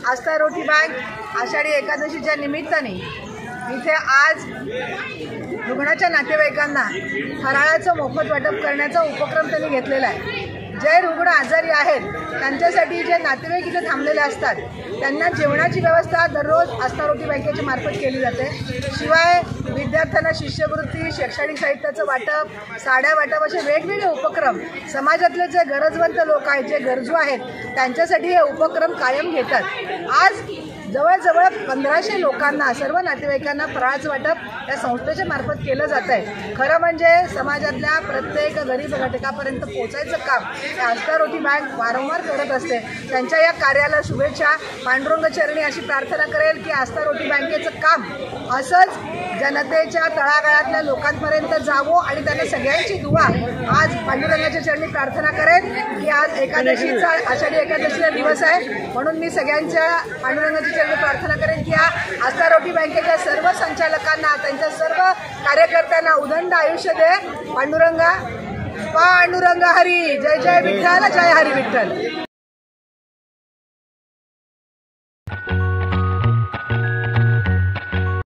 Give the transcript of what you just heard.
आस्था रोटी bank Ashadhi एकादशीच्या निमित्ताने इथे आज रुग्णाच्या नातेवाईकांना फराळाचं मोफत वाटप करण्याचा उपक्रम त्यांनी घेतलेला आहे। जे रुग्ण आजारी आहेत त्यांच्यासाठी जे नातेवाईक इथे थांबलेले असतात त्यांना जेवणाची व्यवस्था दररोज आस्था रोटी बँकेच्या मार्फत केली जाते। शिवाय विद्यार्थ्यांना शिष्यवृत्ती, शैक्षणिक साहित्याचं वाटप, साड्या वाटप असे वेगवेगळे उपक्रम समाजातले जे गरजवंत लोक आहेत, जे गरजू आहेत त्यांच्यासाठी हे उपक्रम कायम घेतात। आज जवळजवळ 1500 लोकांना, सर्व नातेवाईकांना फराळाचं वाटप या संस्थेच्या मार्फत केलं जात आहे। खरं म्हणजे समाजातल्या प्रत्येक गरीब घटकापर्यंत पोहोचायचं काम आस्था रोटी बँक वारंवार करत असते। त्यांच्या या कार्याला शुभेच्छा। पांडुरंग चरणी अशी प्रार्थना करेल की आस्था रोटी बँकेचं काम असंच जनतेच्या तळागाळातल्या लोकांपर्यंत जावो आणि त्यांना सगळ्यांची दुआ आज पांडुरंगाच्या चरणी प्रार्थना करेन की आज एकादशीचा, आषाढी एकादशीचा दिवस आहे, म्हणून मी सगळ्यांच्या पांडुरंगाच्या चरणी प्रार्थना करेन की आस्था रोटी बँकेच्या सर्व संचालकांना, त्यांच्या सर्व कार्यकर्त्यांना उदंड आयुष्य दे। पांडुरंग हरी, जय जय विठ्ठल, जय हरी विठ्ठल।